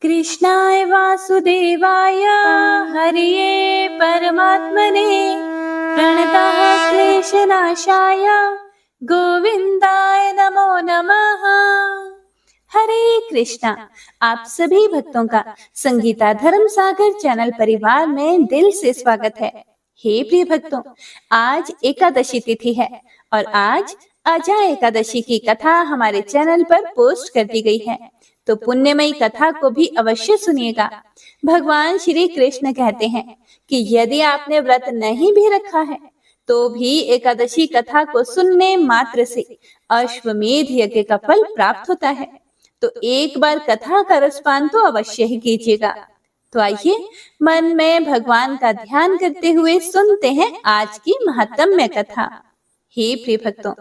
कृष्णाय वासुदेवाय हरिये परमात्मने प्रणतः क्लेशनाशाय गोविंदाय नमो नमः। हरे कृष्णा। आप सभी भक्तों का संगीता धर्म सागर चैनल परिवार में दिल से स्वागत है। हे प्रिय भक्तों, आज एकादशी तिथि है और आज अजा एकादशी की कथा हमारे चैनल पर पोस्ट कर दी गई है, तो पुण्यमयी कथा को भी अवश्य सुनिएगा। भगवान श्री कृष्ण कहते हैं कि यदि आपने व्रत नहीं भी रखा है तो भी एकादशी कथा को सुनने मात्र से अश्वमेध यज्ञ का फल प्राप्त होता है। तो एक बार कथा का रसपान तो अवश्य ही कीजिएगा। तो आइए मन में भगवान का ध्यान करते हुए सुनते हैं आज की महत्तम्य कथा। हे प्रिय भक्तों,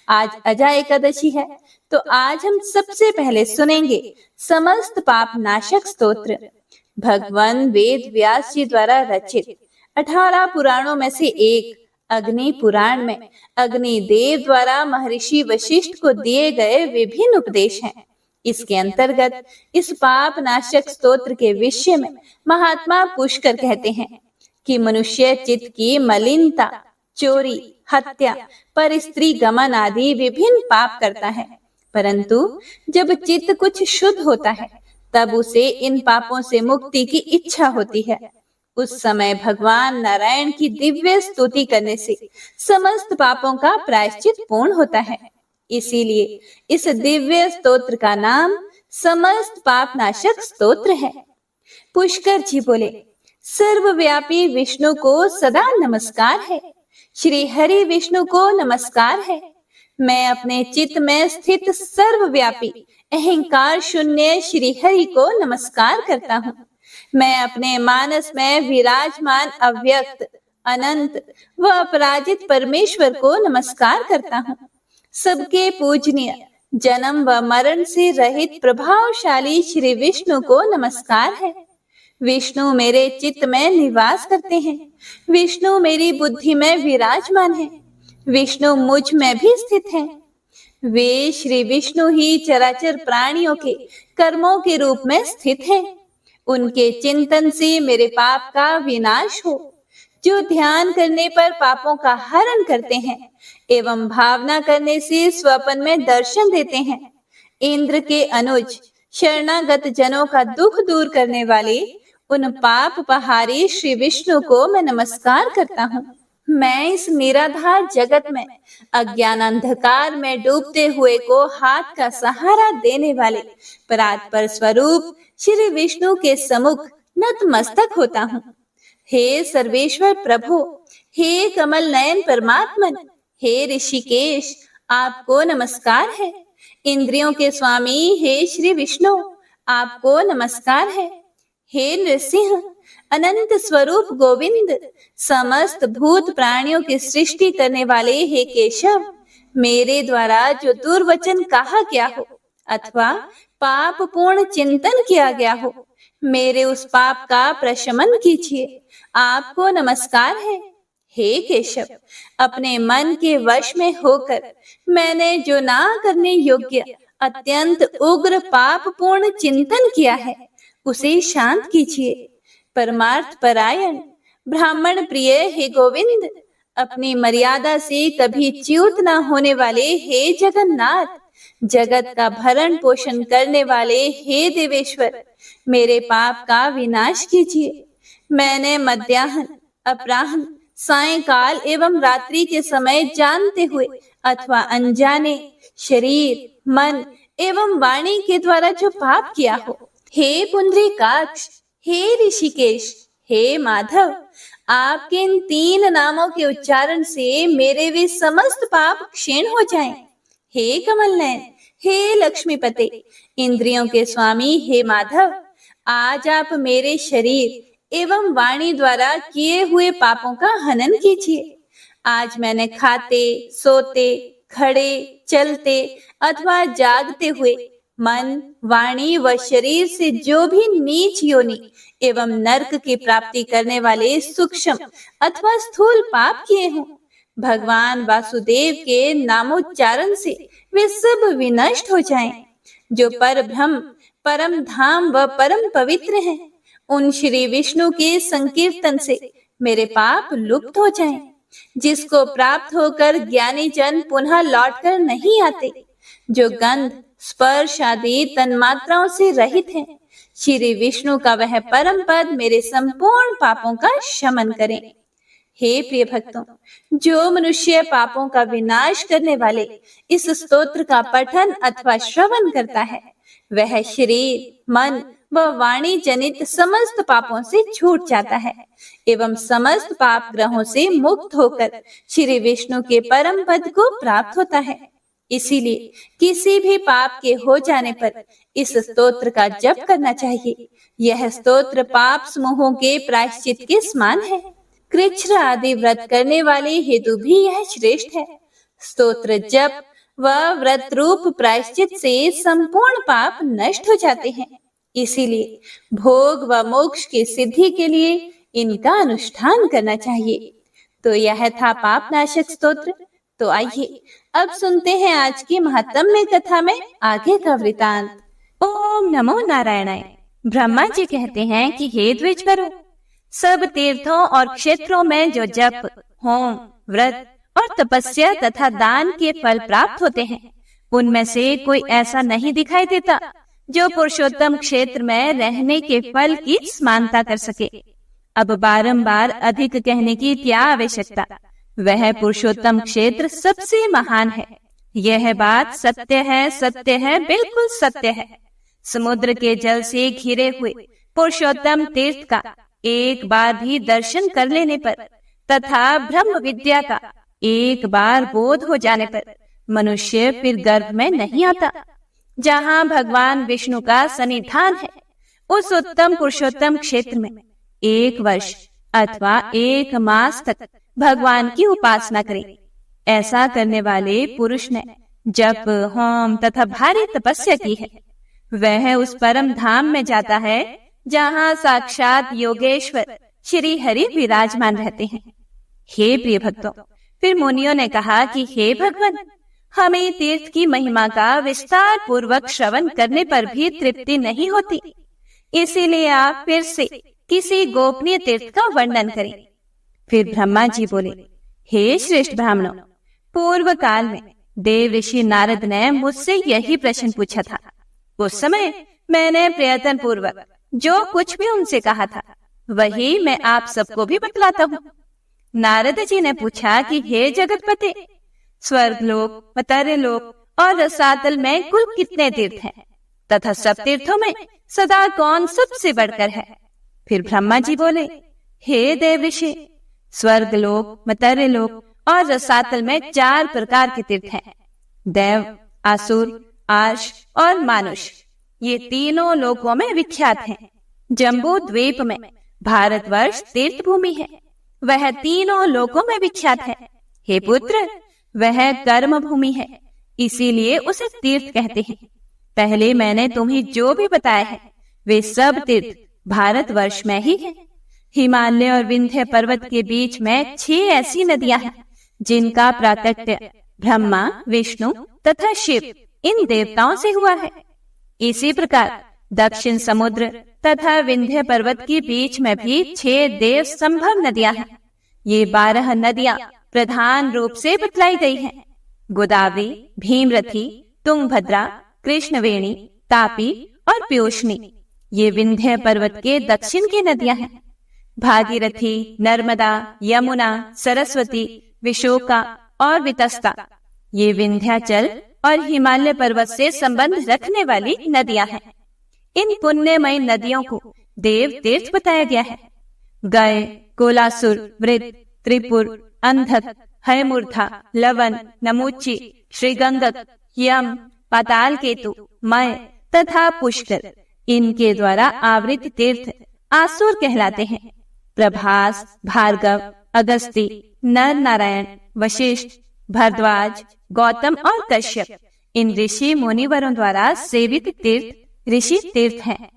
आज अजा एकादशी है, तो आज हम सबसे पहले सुनेंगे समस्त पाप नाशक स्तोत्र। भगवान वेद व्यास जी द्वारा रचित 18 पुराणों में से एक अग्नि पुराण में अग्निदेव द्वारा महर्षि वशिष्ठ को दिए गए विभिन्न उपदेश हैं। इसके अंतर्गत इस पाप नाशक स्तोत्र के विषय में महात्मा पुष्कर कहते हैं कि मनुष्य चित्त की मलिनता, चोरी, हत्या, पर स्त्री गमन आदि विभिन्न पाप करता है, परंतु जब चित्त कुछ शुद्ध होता है तब उसे इन पापों से मुक्ति की इच्छा होती है। उस समय भगवान नारायण की दिव्य स्तुति करने से समस्त पापों का प्रायश्चित पूर्ण होता है। इसीलिए इस दिव्य स्तोत्र का नाम समस्त पाप नाशक स्तोत्र है। पुष्कर जी बोले, सर्वव्यापी विष्णु को सदा नमस्कार है, श्री हरि विष्णु को नमस्कार है। मैं अपने चित्त में स्थित सर्वव्यापी अहंकार शून्य श्री हरि को नमस्कार करता हूँ। मैं अपने मानस में विराजमान अव्यक्त, अनंत व अपराजित परमेश्वर को नमस्कार करता हूँ। सबके पूजनीय, जन्म व मरण से रहित प्रभावशाली श्री विष्णु को नमस्कार है। विष्णु मेरे चित्त में निवास करते हैं। विष्णु मेरी बुद्धि में विराजमान है। विष्णु मुझ में भी स्थित है। वे श्री विष्णु ही चराचर प्राणियों के कर्मों के रूप में स्थित हैं। उनके चिंतन से मेरे पाप का विनाश हो। जो ध्यान करने पर पापों का हरण करते हैं एवं भावना करने से स्वप्न में दर्शन देते हैं। इंद्र के अनुज शरणागत जनों का दुख दूर करने वाले उन पाप पहारी श्री विष्णु को मैं नमस्कार करता हूँ। मैं इस निराधार जगत में अज्ञान अंधकार में डूबते हुए को हाथ का सहारा देने वाले परात्पर स्वरूप श्री विष्णु के सम्मुख नतमस्तक होता हूँ। हे सर्वेश्वर प्रभु, हे कमल नयन परमात्मन, हे ऋषिकेश, आपको नमस्कार है। इंद्रियों के स्वामी हे श्री विष्णु, आपको नमस्कार है। हे नृसिंह, अनंत स्वरूप गोविंद, समस्त भूत प्राणियों की सृष्टि करने वाले हे केशव, मेरे द्वारा जो दुर्वचन कहा गया हो अथवा पाप पूर्ण चिंतन किया गया हो, मेरे उस पाप का प्रशमन कीजिए। आपको नमस्कार है। हे केशव, अपने मन के वश में होकर मैंने जो ना करने योग्य अत्यंत उग्र पाप पूर्ण चिंतन किया है, उसे शांत कीजिए। परमार्थ परायण ब्राह्मण प्रिय हे गोविंद, अपनी मर्यादा से कभी च्युत न होने वाले हे जगन्नाथ, जगत का भरण पोषण करने वाले हे देवेश्वर, मेरे पाप का विनाश कीजिए। मैंने मध्याह्न, अपराह्न, सायंकाल एवं रात्रि के समय जानते हुए अथवा अनजाने शरीर, मन एवं वाणी के द्वारा जो पाप किया हो, हे पुंडरीकाक्ष, हे ऋषिकेश, हे माधव, आपके इन 3 नामों के उच्चारण से मेरे वे समस्त पाप क्षीण हो जाएं। हे कमल नयन, हे लक्ष्मीपते, इंद्रियों के स्वामी हे माधव, आज आप मेरे शरीर एवं वाणी द्वारा किए हुए पापों का हनन कीजिए। आज मैंने खाते, सोते, खड़े, चलते अथवा जागते हुए मन, वाणी व शरीर से जो भी नीच योनि एवं नरक की प्राप्ति करने वाले सूक्ष्म अथवा स्थूल पाप किए हों, भगवान वासुदेव के नामोच्चारण से वे सब विनष्ट हो जाएं। जो पर ब्रह्म परम धाम व परम पवित्र हैं। उन श्री विष्णु के संकीर्तन से मेरे पाप लुप्त हो जाएं, जिसको प्राप्त होकर ज्ञानी जन पुनः लौटकर नहीं आते, जो गंध स्पर्श आदि तन्मात्राओं से रहित है। श्री विष्णु का वह परम पद मेरे संपूर्ण पापों का शमन करें। हे प्रिय भक्तों, जो मनुष्य पापों का विनाश करने वाले इस स्तोत्र का पठन अथवा श्रवण करता है, वह शरीर, मन व वाणी जनित समस्त पापों से छूट जाता है एवं समस्त पाप ग्रहों से मुक्त होकर श्री विष्णु के परम पद को प्राप्त होता है। इसीलिए किसी भी पाप के हो जाने पर इस स्तोत्र का जप करना चाहिए। यह स्तोत्र पाप समूहों के प्रायश्चित के समान है। कृच्छ्र आदि व्रत करने वाले हेतु भी यह श्रेष्ठ है। स्तोत्र जप व व्रत रूप प्रायश्चित से संपूर्ण पाप नष्ट हो जाते हैं। इसीलिए भोग व मोक्ष की सिद्धि के लिए इनका अनुष्ठान करना चाहिए। तो यह था पाप नाशक स्तोत्र। तो आइए अब सुनते हैं आज की महात्म्य कथा में आगे का वृतांत। ओम नमो नारायणाय। ब्रह्मा जी कहते हैं कि हे द्विज करो, सब तीर्थों और क्षेत्रों में जो जप, होम, व्रत और तपस्या तथा दान के फल प्राप्त होते हैं, उनमें से कोई ऐसा नहीं दिखाई देता जो पुरुषोत्तम क्षेत्र में रहने के फल की समानता कर सके। अब बारंबार अधिक कहने की क्या आवश्यकता। वह पुरुषोत्तम क्षेत्र सबसे महान है। यह बात सत्य है, बिल्कुल सत्य है। समुद्र के जल से घिरे हुए पुरुषोत्तम तीर्थ का एक बार भी दर्शन कर लेने पर तथा ब्रह्म विद्या का एक बार बोध हो जाने पर मनुष्य फिर गर्भ में नहीं आता। जहाँ भगवान विष्णु का सन्निधान है, उस उत्तम पुरुषोत्तम क्षेत्र में 1 वर्ष अथवा 1 मास तक भगवान की उपासना करें। ऐसा करने वाले पुरुष ने जप, होम तथा भारी तपस्या की है, वह उस परम धाम में जाता है जहाँ साक्षात योगेश्वर श्री हरि विराजमान रहते हैं। हे प्रिय भक्तों, फिर मुनियों ने कहा कि हे भगवान, हमें तीर्थ की महिमा का विस्तार पूर्वक श्रवण करने पर भी तृप्ति नहीं होती, इसीलिए आप फिर से किसी गोपनीय तीर्थ का वर्णन करें। फिर ब्रह्मा जी बोले, हे श्रेष्ठ ब्राह्मणों, पूर्व काल में देव ऋषि नारद ने मुझसे यही प्रश्न पूछा था। उस समय मैंने प्रयत्न पूर्वक जो कुछ भी उनसे कहा था, वही मैं आप सबको भी बतलाता हूँ। नारद जी ने पूछा कि हे जगतपते, स्वर्गलोक, मर्त्यलोक और रसातल में कुल कितने तीर्थ हैं तथा सब तीर्थों में सदा कौन सबसे बढ़कर है। फिर ब्रह्मा जी बोले, हे देव ऋषि, स्वर्गलोक, मर्त्यलोक और रसातल में 4 प्रकार के तीर्थ हैं। देव, असुर, आर्ष और मानुष, ये तीनों लोकों में विख्यात हैं। जम्बू द्वीप में भारतवर्ष तीर्थ भूमि है, वह तीनों लोकों में विख्यात है। हे पुत्र, वह कर्म भूमि है, इसीलिए उसे तीर्थ कहते हैं। पहले मैंने तुम्हें जो भी बताया है, वे सब तीर्थ भारतवर्ष में ही है। हिमालय और विंध्य पर्वत के बीच में 6 ऐसी नदियां हैं जिनका प्राकट्य ब्रह्मा, विष्णु तथा शिव इन देवताओं से हुआ है। इसी प्रकार दक्षिण समुद्र तथा विंध्य पर्वत के बीच में भी 6 देव संभव नदियां हैं। ये 12 नदियां प्रधान रूप से बतलाई गई हैं। गोदावरी, भीमरथी, तुंगभद्रा, कृष्णवेणी, तापी और पयोष्णी, ये विंध्य पर्वत के दक्षिण की नदियां हैं। भागीरथी, नर्मदा, यमुना, सरस्वती, विशोका और वितस्ता, ये विंध्याचल और हिमालय पर्वत से संबंध रखने वाली नदियां हैं। इन पुण्यमय नदियों को देव तीर्थ बताया गया है। गय, कोलासुर, वृत, त्रिपुर, अंधक, हयमूर्धा, लवन, नमूची, श्रीगंगक, यम, पाताल केतु, मय तथा पुष्कर, इनके द्वारा आवृत तीर्थ आसुर कहलाते हैं। प्रभास, भार्गव, अगस्ती, नर नारायण, वशिष्ठ, भरद्वाज, गौतम और कश्यप, इन ऋषि मुनिवरों द्वारा सेवित तीर्थ ऋषि तीर्थ हैं।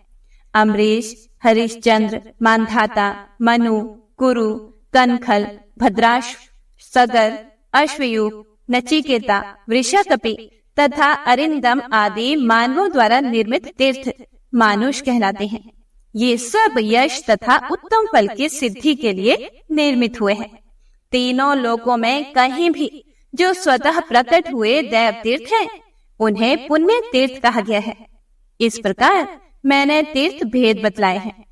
अम्बरीश, हरिश्चंद्र, मानधाता, मनु, कुरु, कनखल, भद्राश, सगर, अश्वयूप, नचिकेता, वृषकपि तथा अरिंदम आदि मानवों द्वारा निर्मित तीर्थ मानुष कहलाते हैं। ये सब यश तथा उत्तम फल की सिद्धि के लिए निर्मित हुए हैं। तीनों लोकों में कहीं भी जो स्वतः प्रकट हुए दैव तीर्थ हैं, उन्हें पुण्य तीर्थ कहा गया है। इस प्रकार मैंने तीर्थ भेद बतलाए हैं।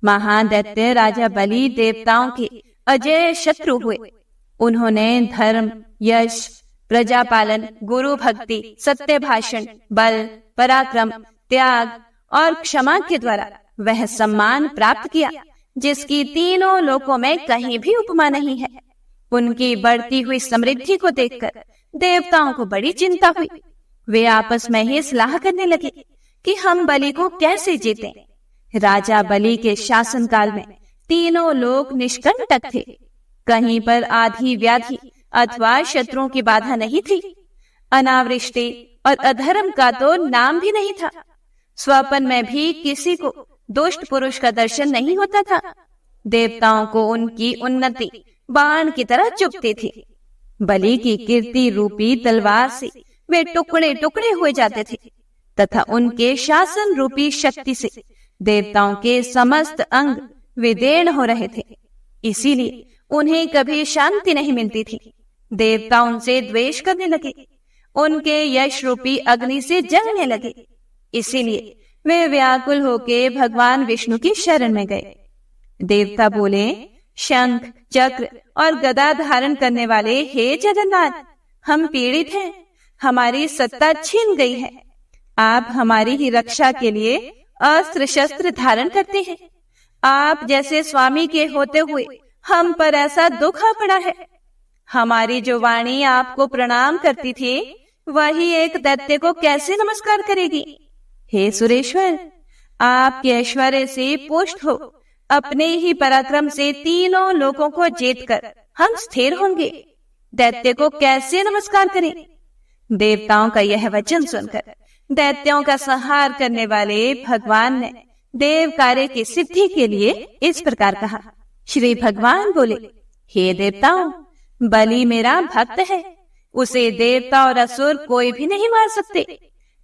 महादैत्य राजा बलि देवताओं के अजय शत्रु हुए। उन्होंने धर्म, यश, प्रजा पालन, गुरु भक्ति, सत्य भाषण, बल, पराक्रम, त्याग और क्षमा के द्वारा वह सम्मान प्राप्त किया जिसकी तीनों लोकों में कहीं भी उपमा नहीं है। उनकी बढ़ती हुई समृद्धि को देखकर देवताओं को बड़ी चिंता हुई। वे आपस में ही सलाह करने लगे कि हम बलि को कैसे जीतें। राजा बलि के शासन काल में तीनों लोग निष्कंटक थे। कहीं पर आधी व्याधि अथवा शत्रुओं की बाधा नहीं थी। अनावृष्टि और अधर्म का तो नाम भी नहीं था। स्वप्न में भी किसी को दुष्ट पुरुष का दर्शन नहीं होता था। देवताओं को उनकी उन्नति बाण की तरह चुभती थी। बलि की कीर्ति रूपी तलवार से वे टुकड़े टुकड़े हुए जाते थे तथा उनके शासन रूपी शक्ति से देवताओं के समस्त अंग विदीर्ण हो रहे थे। इसीलिए उन्हें कभी शांति नहीं मिलती थी। देवता उनसे द्वेष करने लगे, उनके यश रूपी अग्नि से जलने लगे। इसीलिए वे व्याकुल होके भगवान विष्णु की शरण में गए। देवता बोले, शंख, चक्र और गदा धारण करने वाले हे जगन्नाथ, हम पीड़ित हैं, हमारी सत्ता छीन गई है। आप हमारी ही रक्षा के लिए अस्त्र शस्त्र धारण करते हैं। आप जैसे स्वामी के होते हुए हम पर ऐसा दुख आ पड़ा है। हमारी जो वाणी आपको प्रणाम करती थी, वही एक दैत्य को कैसे नमस्कार करेगी। हे सुरेश्वर, आपके ऐश्वर्य से पुष्ट हो अपने ही पराक्रम से तीनों लोगों को जीतकर हम स्थिर होंगे। दैत्य को कैसे नमस्कार करें। देवताओं का यह वचन सुनकर दैत्यों का संहार करने वाले भगवान ने देव कार्य की सिद्धि के लिए इस प्रकार कहा। श्री भगवान बोले, हे देवताओं, बलि मेरा भक्त है, उसे देवता और असुर कोई भी नहीं मार सकते।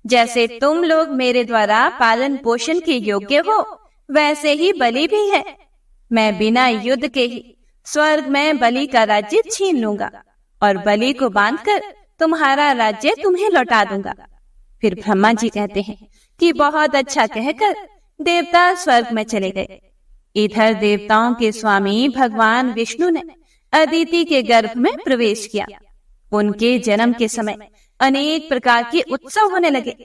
जैसे तुम लोग मेरे द्वारा पालन पोषण के योग्य हो, वैसे ही बलि भी है। मैं बिना युद्ध के ही स्वर्ग में बलि का राज्य छीन लूंगा और बलि को बांधकर तुम्हारा राज्य तुम्हें लौटा दूंगा। फिर ब्रह्मा जी कहते हैं कि बहुत अच्छा कहकर देवता स्वर्ग में चले गए। इधर देवताओं के स्वामी भगवान विष्णु ने अदिति के गर्भ में प्रवेश किया। उनके जन्म के समय अनेक प्रकार के उत्सव होने लगे।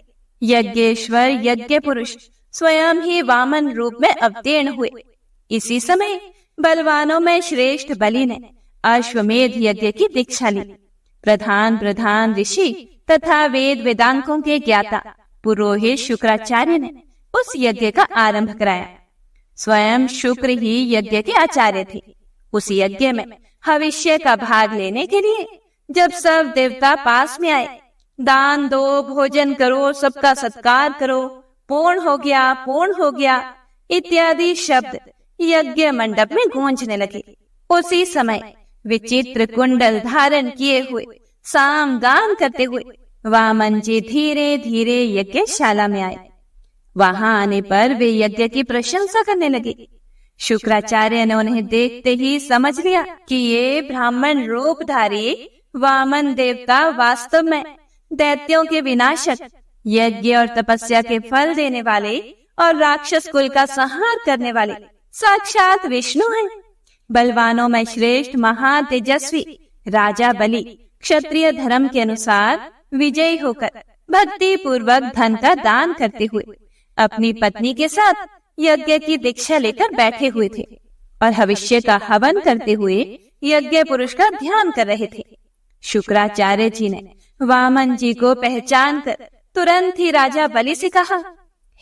यज्ञेश्वर यज्ञ पुरुष स्वयं ही वामन रूप में अवतीर्ण हुए। इसी समय बलवानों में श्रेष्ठ बलि ने अश्वमेध यज्ञ की दीक्षा ली। प्रधान ऋषि तथा वेद वेदांकों के ज्ञाता पुरोहित शुक्राचार्य ने उस यज्ञ का आरंभ कराया। स्वयं शुक्र ही यज्ञ के आचार्य थे। उस यज्ञ में भविष्य का भाग लेने के लिए जब सब देवता पास में आए, दान दो, भोजन करो, सबका सत्कार करो, पूर्ण हो गया इत्यादि शब्द यज्ञ मंडप में गूंजने लगे। उसी समय विचित्र कुंडल धारण किए हुए साम गान करते हुए वामन जी धीरे धीरे यज्ञशाला में आए। वहां आने पर वे यज्ञ की प्रशंसा करने लगे। शुक्राचार्य ने उन्हें देखते ही समझ लिया कि ये ब्राह्मण रूपधारी वामन देवता वास्तव में दैत्यों के विनाशक, यज्ञ और तपस्या के फल देने वाले और राक्षस कुल का संहार करने वाले साक्षात विष्णु हैं। बलवानों में श्रेष्ठ महातेजस्वी राजा बलि क्षत्रिय धर्म के अनुसार विजयी होकर भक्ति पूर्वक धन का दान करते हुए अपनी पत्नी के साथ यज्ञ की दीक्षा लेकर बैठे हुए थे और भविष्य का हवन करते हुए यज्ञ पुरुष का ध्यान कर रहे थे। शुक्राचार्य जी ने वामन जी को पहचान कर तुरंत ही राजा बलि से कहा,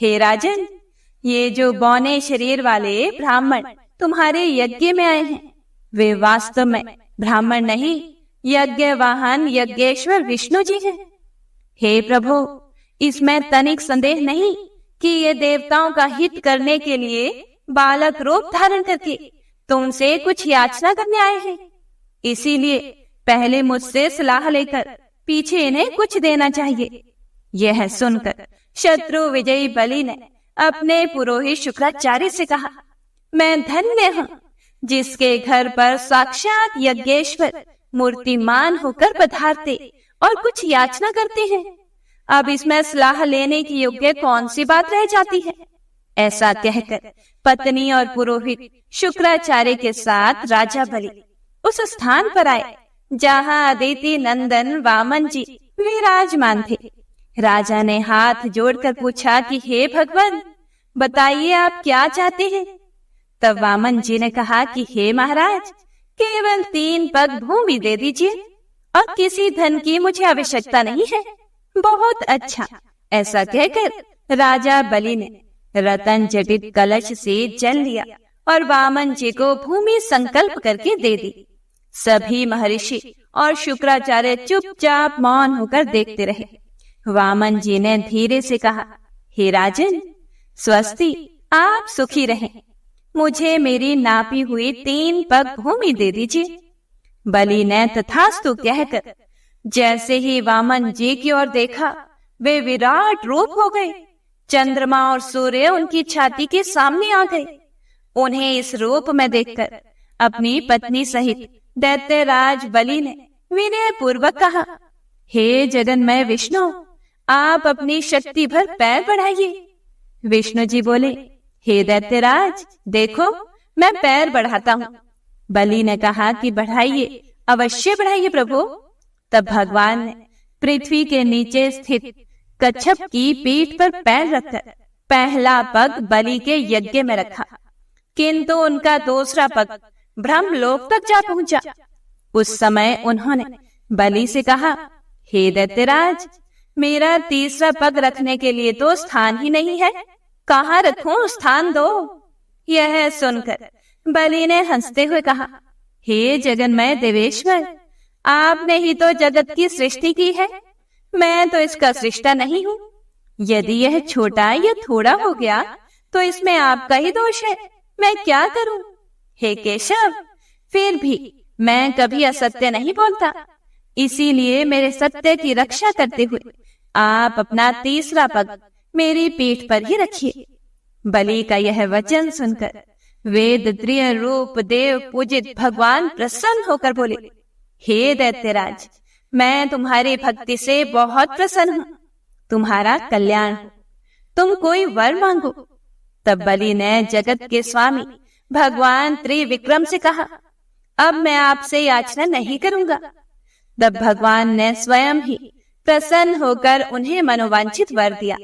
हे राजन, ये जो बौने शरीर वाले ब्राह्मण तुम्हारे यज्ञ में आए हैं, वे वास्तव में ब्राह्मण नहीं, यज्ञ वाहन यज्ञेश्वर विष्णु जी हैं। हे प्रभु, इसमें तनिक संदेह नहीं कि ये देवताओं का हित करने के लिए बालक रूप धारण करके तुमसे कुछ याचना करने आए हैं। इसीलिए पहले मुझसे सलाह लेकर पीछे इन्हें कुछ देना चाहिए। यह सुनकर शत्रु विजयी बलि ने अपने पुरोहित शुक्राचार्य से कहा, मैं धन्य हूँ जिसके घर पर साक्षात यज्ञेश्वर मूर्तिमान होकर पधारते और कुछ याचना करते हैं। अब इसमें सलाह लेने की योग्य कौन सी बात रह जाती है। ऐसा कहकर पत्नी और पुरोहित शुक्राचार्य के साथ राजा बलि उस स्थान पर आए जहाँ अदिति नंदन वामन जी विराजमान थे। राजा ने हाथ जोड़कर पूछा कि हे भगवान, बताइए आप क्या चाहते हैं। तब वामन जी ने कहा कि हे महाराज, केवल 3 पग भूमि दे दीजिए और किसी धन की मुझे आवश्यकता नहीं है। बहुत अच्छा। ऐसा कहकर राजा बलि ने रतन जटित कलश से जल लिया और वामन जी को भूमि संकल्प करके दे दी। सभी महर्षि और शुक्राचार्य चुपचाप मौन होकर देखते रहे। वामन जी ने धीरे से कहा, हे राजन, स्वस्ति, आप सुखी रहें। मुझे मेरी नापी हुई 3 पग भूमि दे दीजिए। बलि ने तथास्तु कहकर जैसे ही वामन जी की ओर देखा, वे विराट रूप हो गए। चंद्रमा और सूर्य उनकी छाती के सामने आ गए। उन्हें इस रूप में देखकर अपनी पत्नी सहित दैत्यराज बलि ने विनय पूर्वक कहा, हे जगन्मय विष्णु, आप अपनी शक्ति भर पैर बढ़ाइए। विष्णु जी बोले, हे दैत्यराज, देखो मैं पैर बढ़ाता हूँ। बलि ने कहा कि बढ़ाइए, अवश्य बढ़ाइए प्रभु। तब भगवान ने पृथ्वी के नीचे स्थित कच्छप की पीठ पर पैर रखकर पहला पग बलि के यज्ञ में रखा, किंतु उनका दूसरा पग ब्रह्मलोक तक जा पहुंचा। उस समय उन्होंने बलि से कहा, हे दैत्यराज, मेरा तीसरा पग रखने के लिए तो स्थान ही नहीं है, कहाँ रखूं, स्थान दो। यह सुनकर बलि ने हंसते हुए कहा, हे जगन्मय देवेश्वर, आपने ही तो जगत की सृष्टि की है, मैं तो इसका सृष्टा नहीं हूँ। यदि यह छोटा या थोड़ा हो गया तो इसमें आपका ही दोष है, मैं क्या करूं। हे केशव, फिर भी मैं कभी असत्य नहीं बोलता, इसीलिए मेरे सत्य की रक्षा करते हुए आप अपना तीसरा पग मेरी पीठ पर ही रखिए। बलि का यह वचन सुनकर वेद त्रिय रूप देव पूजित भगवान प्रसन्न होकर बोले, हे दैत्यराज, मैं तुम्हारी भक्ति से बहुत प्रसन्न हूँ, तुम्हारा कल्याण हो, तुम कोई वर मांगो। तब बलि ने जगत के स्वामी भगवान त्रिविक्रम से कहा, अब मैं आपसे याचना नहीं करूंगा। तब भगवान ने स्वयं ही प्रसन्न होकर उन्हें मनोवांछित वर दिया।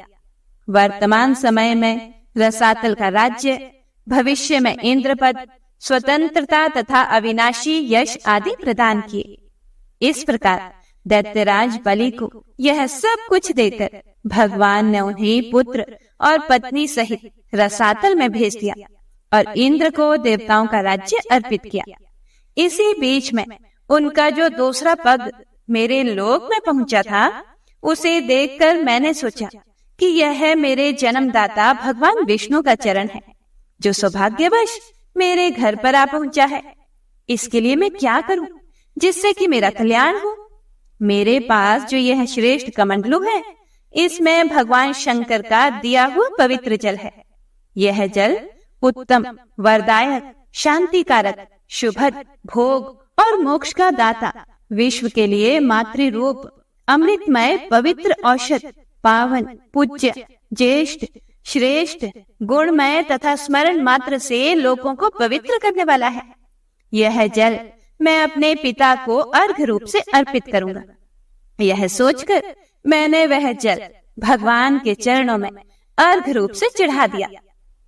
वर्तमान समय में रसातल का राज्य, भविष्य में इंद्रपद, स्वतंत्रता तथा अविनाशी यश आदि प्रदान किए। इस प्रकार दैत्यराज बलि को यह सब कुछ देकर भगवान ने उन्हें पुत्र और पत्नी सहित रसातल में भेज दिया और इंद्र को देवताओं का राज्य अर्पित किया। इसी बीच में उनका जो दूसरा पग मेरे लोक में पहुंचा था, उसे देखकर मैंने सोचा कि यह मेरे जन्मदाता भगवान विष्णु का चरण है, जो सौभाग्यवश मेरे घर पर आ पहुंचा है। इसके लिए मैं क्या करूं जिससे कि मेरा कल्याण हो। मेरे पास जो यह श्रेष्ठ कमंडलू है, इसमें भगवान शंकर का दिया हुआ पवित्र जल है। यह जल उत्तम, वरदायक, शांतिकारक, शुभद, भोग और मोक्ष का दाता, विश्व के लिए मातृ रूप, अमृतमय पवित्र औषध, पावन, पूज्य, ज्येष्ठ, श्रेष्ठ, गुणमय तथा स्मरण मात्र से लोगों को पवित्र करने वाला है। यह जल मैं अपने पिता को अर्घ रूप से अर्पित करूंगा। यह सोचकर मैंने वह जल भगवान के चरणों में अर्घ रूप से चढ़ा दिया।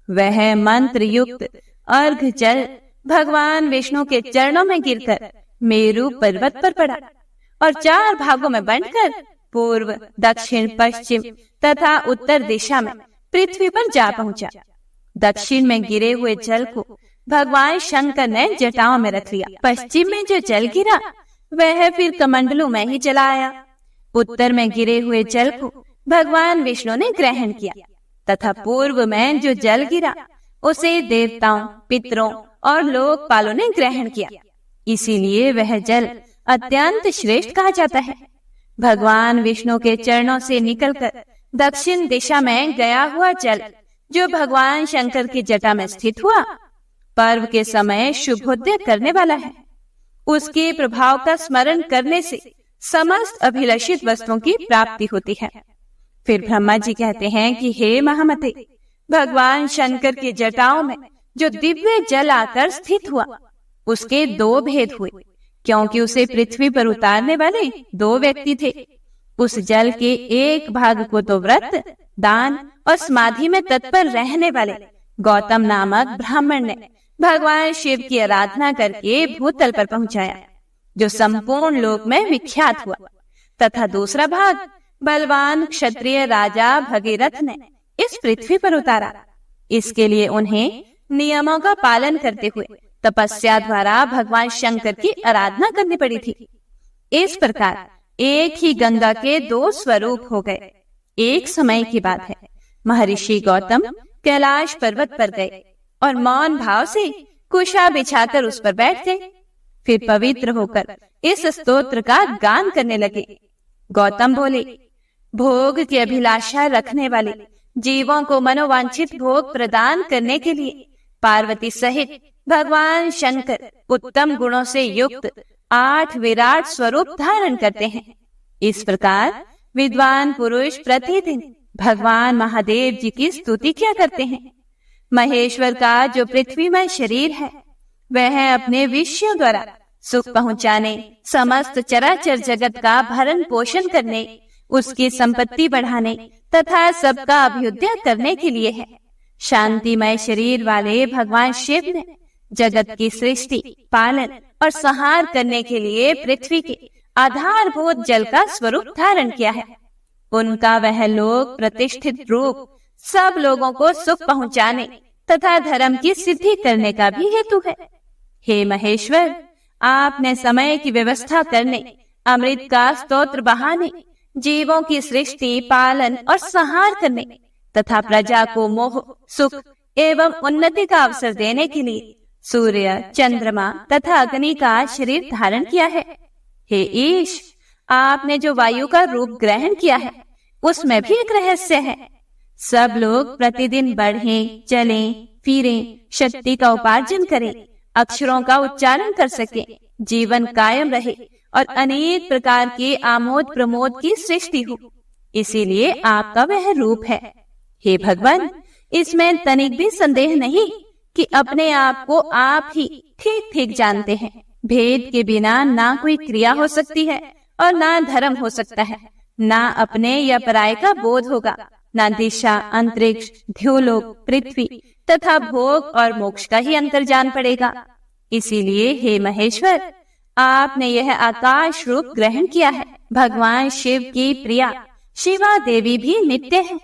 वह मंत्र युक्त अर्घ जल भगवान विष्णु के चरणों में गिरकर मेरु पर्वत पर पड़ा और 4 भागों में बांटकर पूर्व, दक्षिण, पश्चिम तथा उत्तर दिशा में पृथ्वी पर जा पहुंचा। दक्षिण में गिरे हुए जल को भगवान शंकर ने जटाओं में रख लिया। पश्चिम में जो जल गिरा वह फिर कमंडलू में ही चला आया। उत्तर में गिरे हुए जल को भगवान विष्णु ने ग्रहण किया तथा पूर्व में जो जल गिरा उसे देवताओं, पितरों और लोकपालों ने ग्रहण किया। इसीलिए वह जल अत्यंत श्रेष्ठ कहा जाता है। भगवान विष्णु के चरणों से निकलकर दक्षिण दिशा में गया हुआ जल जो भगवान शंकर की जटा में स्थित हुआ, पर्व के समय शुभोदय करने वाला है। उसके प्रभाव का स्मरण करने से समस्त अभिलषित वस्तुओं की प्राप्ति होती है। फिर ब्रह्मा जी कहते हैं कि हे महामते, भगवान शंकर की जटाओं में जो दिव्य जल आकर स्थित हुआ, उसके दो भेद हुए, क्योंकि उसे पृथ्वी पर उतारने वाले दो व्यक्ति थे। उस जल के एक भाग को तो व्रत, दान और समाधि में तत्पर रहने वाले गौतम नामक ब्राह्मण ने भगवान शिव की आराधना करके भूतल पर पहुंचाया, जो संपूर्ण लोक में विख्यात हुआ, तथा दूसरा भाग बलवान क्षत्रिय राजा भगीरथ ने इस पृथ्वी पर उतारा। इसके लिए उन्हें नियमों का पालन करते हुए तपस्या द्वारा भगवान शंकर की आराधना करनी पड़ी थी। इस प्रकार एक ही गंगा के दो स्वरूप हो गए। एक समय की बात है, महर्षि गौतम कैलाश पर्वत पर गए और मौन भाव से कुशा बिछाकर उस पर बैठ गए। फिर पवित्र होकर इस स्तोत्र का गान करने लगे। गौतम बोले, भोग की अभिलाषा रखने वाले जीवों को मनोवांछित भोग प्रदान करने के लिए पार्वती सहित भगवान शंकर उत्तम गुणों से युक्त 8 विराट स्वरूप धारण करते हैं। इस प्रकार विद्वान पुरुष प्रतिदिन भगवान महादेव जी की स्तुति किया करते हैं। महेश्वर का जो पृथ्वी में शरीर है, वह अपने विषयों द्वारा सुख पहुंचाने, समस्त चराचर जगत का भरण पोषण करने, उसकी संपत्ति बढ़ाने तथा सबका अभ्युदय करने के लिए है। शांतिमय शरीर वाले भगवान शिव ने जगत की सृष्टि, पालन और संहार करने के लिए पृथ्वी के आधारभूत जल का स्वरूप धारण किया है। उनका वह लोक प्रतिष्ठित रूप सब लोगों को सुख पहुंचाने तथा धर्म की सिद्धि करने का भी हेतु है। हे महेश्वर, आपने समय की व्यवस्था करने, अमृत का स्तोत्र बहाने, जीवों की सृष्टि, पालन और संहार करने तथा प्रजा को मोह, सुख एवं उन्नति का अवसर देने के लिए सूर्य, चंद्रमा तथा अग्नि का शरीर धारण किया है। हे ईश, आपने जो वायु का रूप ग्रहण किया है, उसमें भी एक रहस्य है। सब लोग प्रतिदिन बढ़ें, चलें, फिरें, शक्ति का उपार्जन करें, अक्षरों का उच्चारण कर सकें, जीवन कायम रहे और अनेक प्रकार के आमोद प्रमोद की सृष्टि हो। इसीलिए आपका वह रूप है। हे भगवान, इसमें तनिक भी संदेह नहीं कि अपने आप को आप ही ठीक ठीक जानते हैं। भेद के बिना ना कोई क्रिया हो सकती है और ना धर्म हो सकता है, ना अपने या पराये का बोध होगा, ना दिशा, अंतरिक्ष, ध्योलोक, पृथ्वी तथा भोग और मोक्ष का ही अंतर जान पड़ेगा। इसीलिए हे महेश्वर, आपने यह आकाश रूप ग्रहण किया है। भगवान शिव की प्रिया शिवा देवी भी नित्य है।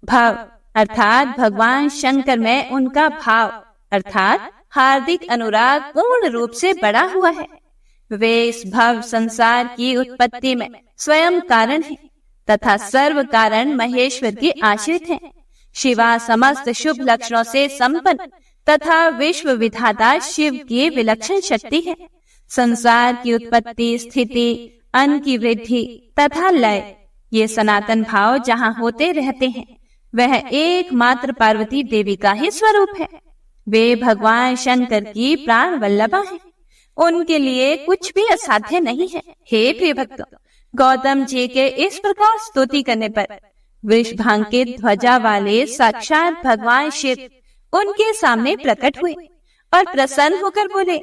भव अर्थात भगवान शंकर में उनका भाव अर्थात हार्दिक अनुराग पूर्ण रूप से बड़ा हुआ है। वे इस भव संसार की उत्पत्ति में स्वयं कारण है तथा सर्व कारण महेश्वर की आश्रित है। शिवा समस्त शुभ लक्षणों से संपन्न तथा विश्व विधाता शिव की विलक्षण शक्ति है। संसार की उत्पत्ति, स्थिति, अन्न की वृद्धि तथा लय, ये सनातन भाव जहाँ होते रहते हैं, वह एकमात्र पार्वती देवी का ही स्वरूप है। वे भगवान शंकर की प्राण वल्लभा हैं। उनके लिए कुछ भी असाध्य नहीं है। हे प्रिय भक्तों, गौतम जी के इस प्रकार स्तुति करने पर वृषभांग के ध्वजा वाले साक्षात भगवान शिव उनके सामने प्रकट हुए और प्रसन्न होकर बोले,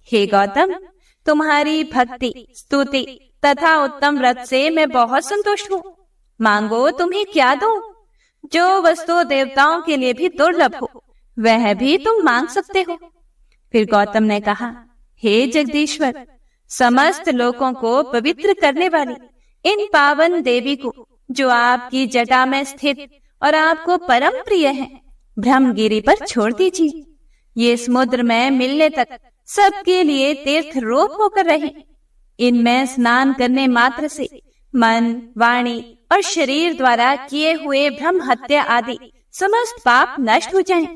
हे गौतम, तुम्हारी भक्ति, स्तुति तथा उत्तम व्रत से मैं बहुत संतुष्ट हूँ। मांगो, तुम्हें क्या दूं? जो वस्तु देवताओं के लिए भी दुर्लभ हो, वह भी तुम मांग सकते हो। फिर गौतम ने कहा, हे जगदीश्वर, समस्त लोगों को पवित्र करने वाली इन पावन देवी को, जो आपकी जटा में स्थित और आपको परम प्रिय है, ब्रह्मगिरी पर छोड़ दीजिए। ये समुद्र में मिलने तक सबके लिए तीर्थ रूप होकर रहे। इनमें स्नान करने मात्र से मन, वाणी और शरीर द्वारा किए हुए ब्रह्म हत्या आदि समस्त पाप नष्ट हो जाएं।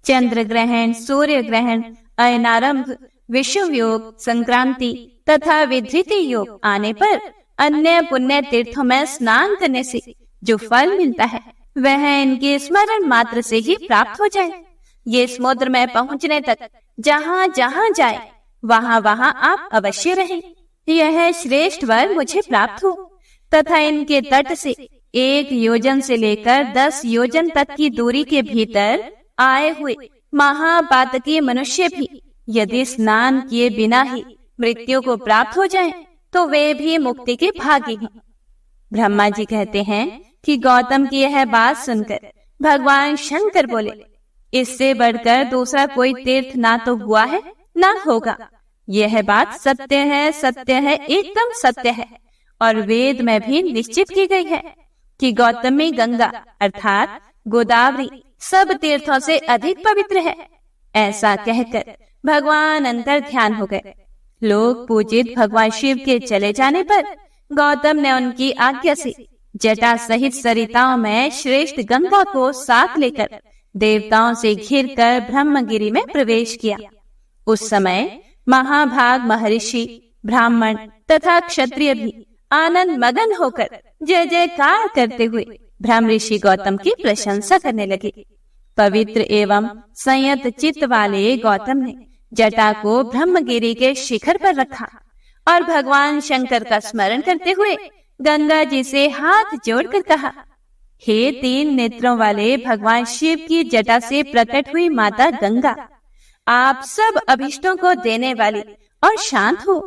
चंद्र ग्रहण, सूर्य ग्रहण, अयनारंभ, विषुव योग, संक्रांति तथा विधृति योग आने पर अन्य पुण्य तीर्थों में स्नान करने से जो फल मिलता है, वह इनके स्मरण मात्र से ही प्राप्त हो जाए। ये समुद्र में पहुंचने तक जहाँ जहाँ जाए वहाँ वहाँ आप अवश्य रहें। यह श्रेष्ठ वर मुझे प्राप्त हो तथा इनके तट से 1 योजन से लेकर 10 योजन तक की दूरी के भीतर आए हुए महापातकीय मनुष्य भी यदि स्नान किए बिना ही मृत्यु को प्राप्त हो जाएं, तो वे भी मुक्ति के भागी हैं। ब्रह्मा जी कहते हैं कि गौतम की यह बात सुनकर भगवान शंकर बोले, इससे बढ़कर दूसरा कोई तीर्थ ना तो हुआ है ना होगा। यह बात सत्य है, एकदम सत्य है। और वेद में भी निश्चित की गई है कि गौतमी गंगा अर्थात गोदावरी सब तीर्थों से अधिक पवित्र है। ऐसा कहकर भगवान अंतर ध्यान हो गए। लोग पूजित भगवान शिव के चले जाने पर गौतम ने उनकी आज्ञा से जटा सहित सरिताओं में श्रेष्ठ गंगा को साथ लेकर देवताओं से घिरकर ब्रह्मगिरी में प्रवेश किया। उस समय महाभाग महर्षि, ब्राह्मण तथा क्षत्रिय भी आनंद मगन होकर जय जयकार करते हुए ब्रह्म ऋषि गौतम की प्रशंसा करने लगे। पवित्र एवं संयत चित्त वाले गौतम ने जटा को ब्रह्मगिरी के शिखर पर रखा और भगवान शंकर का स्मरण करते हुए गंगा जी से हाथ जोड़कर कहा, हे 3 नेत्रों वाले भगवान शिव की जटा से प्रकट हुई माता गंगा, आप सब अभिष्टों को देने वाली और शांत हो।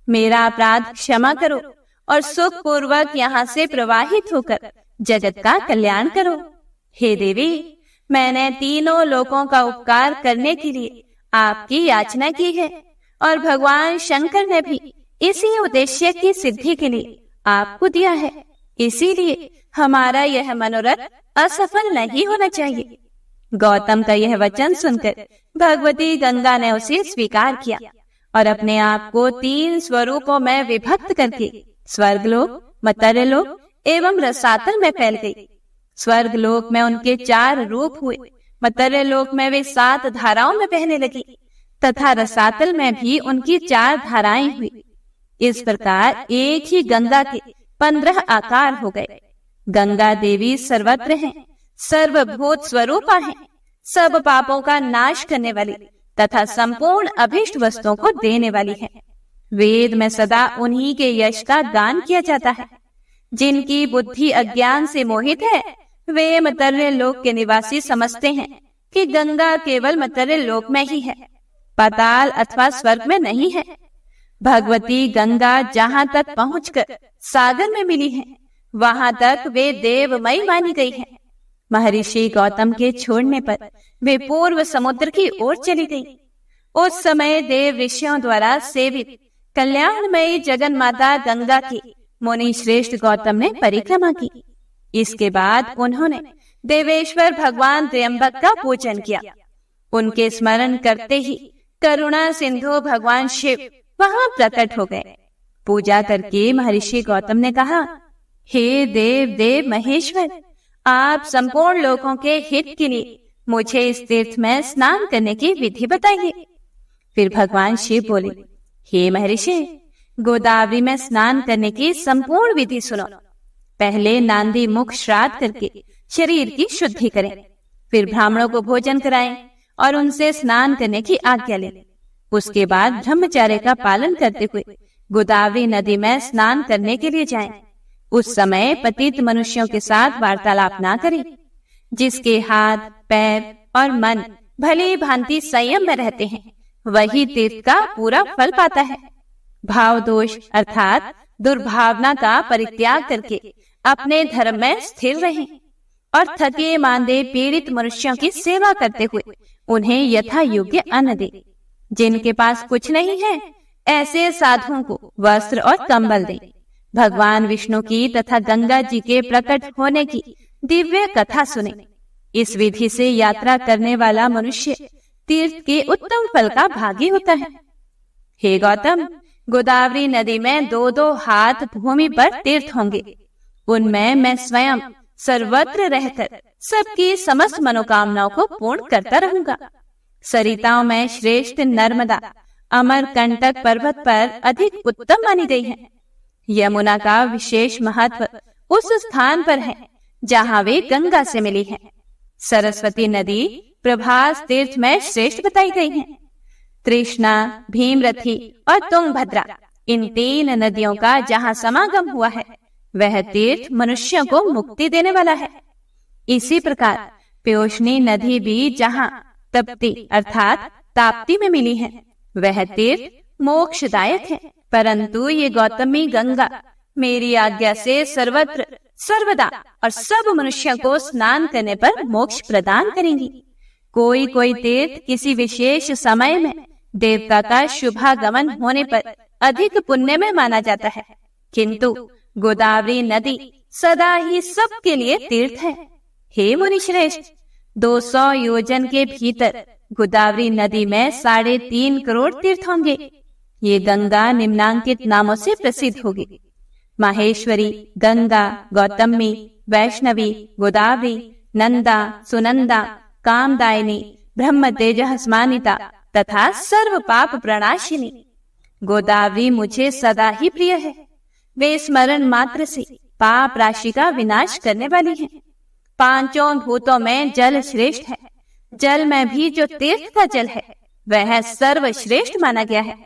मेरा अपराध क्षमा करो और सुख पूर्वक यहाँ से प्रवाहित होकर जगत का कल्याण करो। हे देवी, मैंने तीनों लोकों का उपकार करने के लिए आपकी याचना की है और भगवान शंकर ने भी इसी उद्देश्य की सिद्धि के लिए आपको दिया है। इसीलिए हमारा यह मनोरथ असफल नहीं होना चाहिए। गौतम का यह वचन सुनकर भगवती गंगा ने उसे स्वीकार किया और अपने आप को 3 स्वरूपों में विभक्त करके स्वर्गलोक, मर्त्यलोक एवं रसातल में फैल गई। स्वर्गलोक में उनके 4 रूप हुए, मर्त्यलोक में वे 7 धाराओं में बहने लगी तथा रसातल में भी उनकी 4 धाराएं हुई। इस प्रकार एक ही गंगा के 15 आकार हो गए। गंगा देवी सर्वत्र हैं, सर्वभूत स्वरूपा हैं, सब पापों का नाश करने वाली तथा संपूर्ण अभिष्ट वस्तुओं को देने वाली है। वेद में सदा उन्हीं के यश का गान किया जाता है। जिनकी बुद्धि अज्ञान से मोहित है वे मर्त्य लोक के निवासी समझते हैं कि गंगा केवल मर्त्य लोक में ही है, पाताल अथवा स्वर्ग में नहीं है। भगवती गंगा जहाँ तक पहुँचकर सागर में मिली है वहां तक वे देवमयी मानी गई है। महर्षि गौतम के छोड़ने पर वे पूर्व समुद्र की ओर चली गई। उस समय देव ऋषियों द्वारा सेवित कल्याणमयी जगन माता गंगा की मुनि श्रेष्ठ गौतम ने परिक्रमा की। इसके बाद उन्होंने देवेश्वर भगवान त्र्यंबक का पूजन किया। उनके स्मरण करते ही करुणा सिंधु भगवान शिव वहां प्रकट हो गए। पूजा करके महर्षि गौतम ने कहा, हे देव देव महेश्वर, आप संपूर्ण लोगों के हित के लिए मुझे इस तीर्थ में स्नान करने की विधि बताइए। फिर भगवान शिव बोले, हे महर्षि, गोदावरी में स्नान करने की संपूर्ण विधि सुनो। पहले नांदी मुख श्राद्ध करके शरीर की शुद्धि करें, फिर ब्राह्मणों को भोजन कराएं और उनसे स्नान करने की आज्ञा लें। उसके बाद ब्रह्मचर्य का पालन करते हुए गोदावरी नदी में स्नान करने के लिए जाएं। उस समय पतित मनुष्यों के साथ वार्तालाप ना करें। जिसके हाथ, पैर और मन भली भांति संयम में रहते हैं वही तीर्थ का पूरा फल पाता है। भाव दोष अर्थात दुर्भावना का परित्याग करके अपने धर्म में स्थिर रहें और थके मांदे पीड़ित मनुष्यों की सेवा करते हुए उन्हें यथा योग्य अन्न दें। जिनके पास कुछ नहीं है ऐसे साधुओं को वस्त्र और कंबल दें। भगवान विष्णु की तथा गंगा जी के प्रकट होने की दिव्य कथा सुने। इस विधि से यात्रा करने वाला मनुष्य तीर्थ के उत्तम फल का भागी होता है। हे गौतम, गोदावरी नदी में 2-2 हाथ भूमि पर तीर्थ होंगे। उनमें मैं स्वयं सर्वत्र रहकर सबकी समस्त मनोकामनाओं को पूर्ण करता रहूंगा। सरिताओं में श्रेष्ठ नर्मदा अमरकंटक पर्वत पर अधिक उत्तम मानी गई है। यमुना का विशेष महत्व उस स्थान पर है जहाँ वे गंगा से मिली हैं। सरस्वती नदी प्रभास तीर्थ में श्रेष्ठ बताई गई है। तृष्णा, भीमरथी और तुंगभद्रा, इन 3 नदियों का जहाँ समागम हुआ है, वह तीर्थ मनुष्यों को मुक्ति देने वाला है। इसी प्रकार प्योष्णी नदी भी जहाँ तप्ती अर्थात ताप्ती में मिली है, वह तीर्थ मोक्षदायक है। परंतु ये गौतमी गंगा मेरी आज्ञा से सर्वत्र सर्वदा और सब मनुष्यों को स्नान करने पर मोक्ष प्रदान करेंगी। कोई कोई तीर्थ किसी विशेष समय में देवता का शुभागमन होने पर अधिक पुण्य में माना जाता है, किंतु गोदावरी नदी सदा ही सबके लिए तीर्थ है। हे मुनि श्रेष्ठ, 200 योजन के भीतर गोदावरी नदी में 3.5 करोड़ तीर्थ होंगे। ये गंगा निम्नांकित नामों से प्रसिद्ध होगी: माहेश्वरी, गंगा, गौतमी, वैष्णवी, गोदावरी, नंदा, सुनंदा, कामदायिनी, ब्रह्म तेजः स्मानिता तथा सर्व पाप प्रणाशिनी। गोदावरी मुझे सदा ही प्रिय है। वे स्मरण मात्र से पाप राशि का विनाश करने वाली हैं। 5 भूतों में जल श्रेष्ठ है। जल में भी जो तीर्थ का जल है, वह सर्वश्रेष्ठ माना गया है।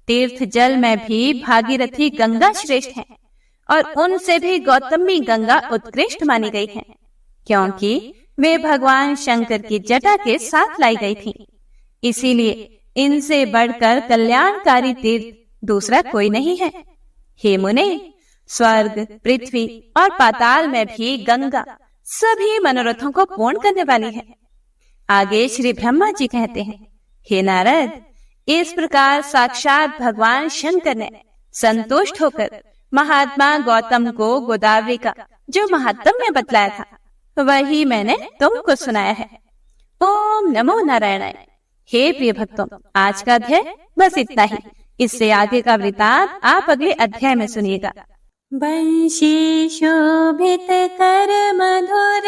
तीर्थ जल में भी भागीरथी गंगा श्रेष्ठ है और उनसे भी गौतमी गंगा उत्कृष्ट मानी गई है, क्योंकि वे भगवान शंकर की जटा के साथ लाई गई थी। इसीलिए इनसे बढ़कर कल्याणकारी तीर्थ दूसरा कोई नहीं है। हे मुने, स्वर्ग, पृथ्वी और पाताल में भी गंगा सभी मनोरथों को पूर्ण करने वाली है। आगे श्री ब्रह्मा जी कहते हैं, हे नारद, इस प्रकार साक्षात भगवान शंकर ने संतुष्ट होकर महात्मा गौतम को गोदावरी का जो महात्म्य बतलाया था, वही मैंने तुमको सुनाया है। ओम नमो नारायणाय। हे प्रिय भक्तों, आज का अध्याय बस इतना ही। इससे आगे का वृतांत आप अगले अध्याय में सुनिएगा। वंशी शोभित कर मधुर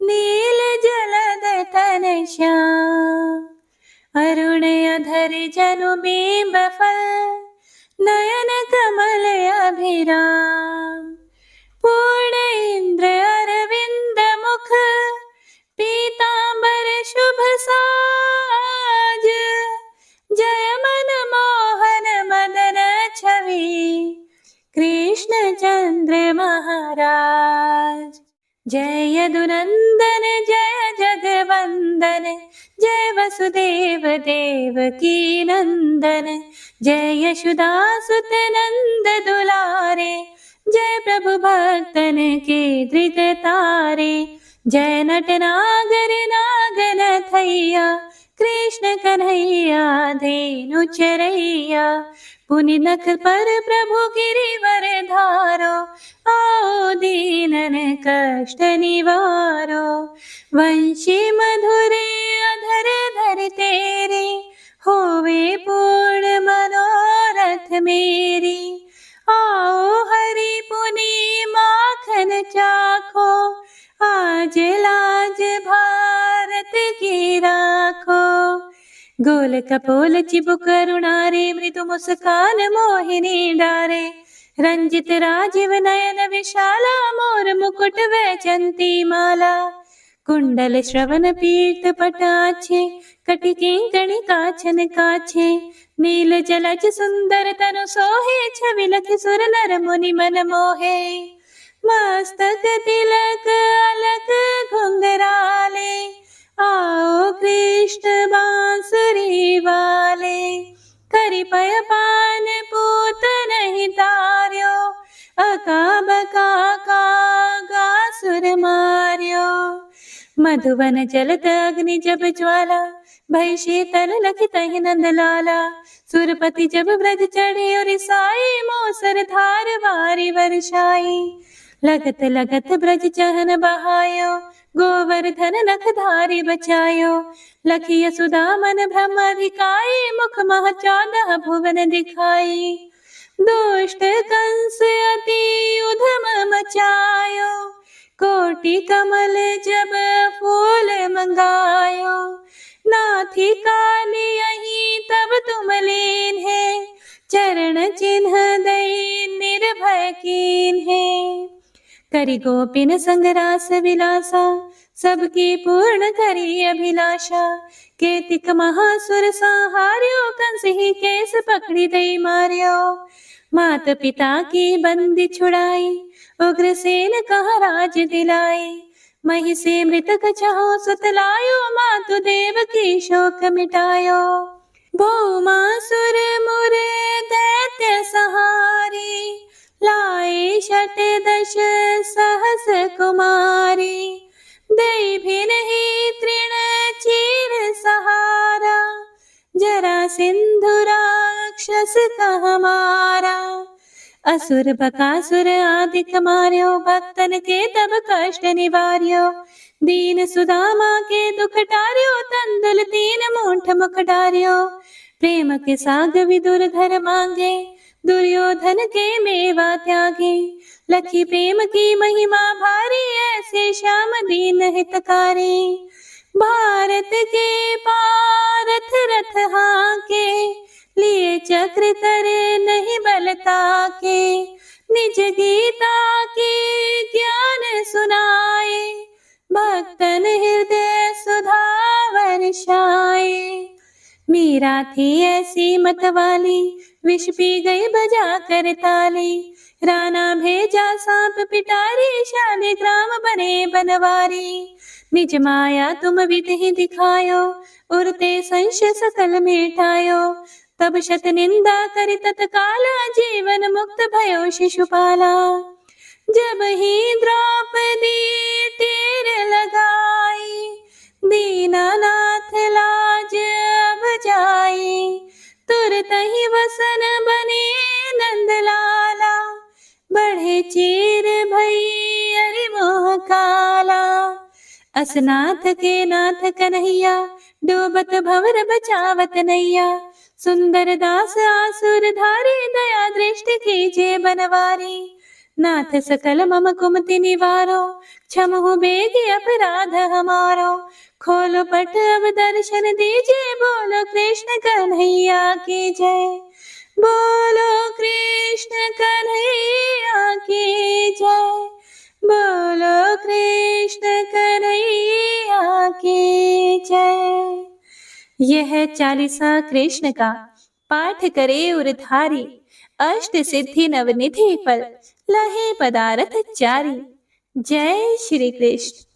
नील जलद तन श्याम, अरुण अधर जनु बिंब फल नयन कमल अभिराम, पूर्ण इंद्र अरविंद मुख पीतांबर शुभ साज, जय मन मोहन मदन छवि कृष्ण चंद्र महाराज। जय यदुनंदन जय जगवंदन, जय वसुदेव देवकी नंदन, जय यशोदासुत नंद दुलारे, जय प्रभु भक्तन के धृत तारे, जय नटनागर नागन थैया कृष्ण कन्हैया धेनु चरैया, पुनि नख पर प्रभु गिरिवर धारो, आओ दीनन कष्ट निवारो। वंशी मधुरे अधर धर तेरे, होवे पूर्ण मनोरथ मेरी, आओ हरि पुनि माखन चाखो, आज लाज भारत की राखो। गोल कपोल चिबुक करुणारे, मृदु मुस्कान मोहिनी डारे, रंजित राजीव नयन विशाला, मोर मुकुट वैजंती माला, कुंडल श्रवण पीत पटाछे, कटि किंकणी काछन काछे, नील जलज सुंदर तनु सोहे, छवि लखि सुर नर मुनि मन मोहे, मस्तक तिलक अलक घुंघराले, आओ कृष्ण बांसुरी वाले, करि पय पान पूत नहीं तार्यो, अका बका का सुर मार्यो। मधुवन जलत अग्नि जब ज्वाला, भय शीतल लखि तहि नंद लाला, सुरपति जब ब्रज चढ़े और साई, मोसर धार वारी वर्षाई, लगत लगत ब्रज चहन बहायो, गोवर्धन नख धारी बचायो, लखी यशोदा मन ब्रह्माधिकाई, मुख मह 14 भुवन दिखाई, दुष्ट कंस अति उधम मचायो, कोटि कमल जब फूल मंगायो, नाथी काली यही तब तुम लीन है, चरण चिन्ह दई निर्भय कीन है, करी गोपिन संग रास विलासा, सबकी पूर्ण करी अभिलाषा। केतिक महासुर संहार्यो, कंस ही केस पकड़ी दई मार्यो। मात पिता की बंदी छुड़ाई, उग्रसेन कहा राज दिलाई। मही से मृतक छहो सुत लायो, मातु देव की शोक मिटायो। भौमासुर मुर दैत्य सहारी, लाए शत दश सहस कुमारी। दई भी नहीं तृण चीर सहारा, जरा सिंधु राक्षस कह मारा। असुर बकासुर आदिक मार्यो, भक्तन के तब कष्ट निवार्यो। दीन सुदामा के दुख टार्यो, तंदुल 3 मूठ मुख डार्यो। प्रेम के साग विदुर धर मांगे, दुर्योधन के मेवा त्यागे। लखी प्रेम की महिमा भारी, ऐसे श्याम दीन हितकारी। भारत के पारथ रथ हाके, लिए चक्र करे नहीं बलता के। निज गीता के ज्ञान सुनाए, भक्तन हृदय सुधा वर्षाए। मीरा थी ऐसी मतवाली, विष पी गई बजा कर ताली। राणा भेजा सांप पिटारी, शालिग्राम बने बनवारी। निज माया तुम विधि दिखायो, उरते संशय सकल मिटायो। तब शत निंदा करि तत्काला, जीवन मुक्त भयो शिशुपाला। जब ही द्रौपदी तीर लगाई, दीनानाथ लाज अब जाई। तुरत ही वसन बने नंदलाला, बढ़े चीर भई अरि मोह काला। असनाथ के नाथ कन्हैया, डूबत भंवर बचावत नैया। सुंदर दास आसुर धारी, दया दृष्टि कीजे बनवारी। नाथ सकल मम कुमति निवारो, क्षमहु बेगी अपराध हमारो। खोलो पट अब दर्शन दीजिए, बोलो कृष्ण कन्हैया की जय। बोलो कृष्ण कन्हैया की जय। बोलो कृष्ण कन्हैया की जय। यह चालीसा कृष्ण का पाठ करे उरधारी, अष्ट सिद्धि नवनिधि फल, लहे पदारथ चारी। जय श्री कृष्ण।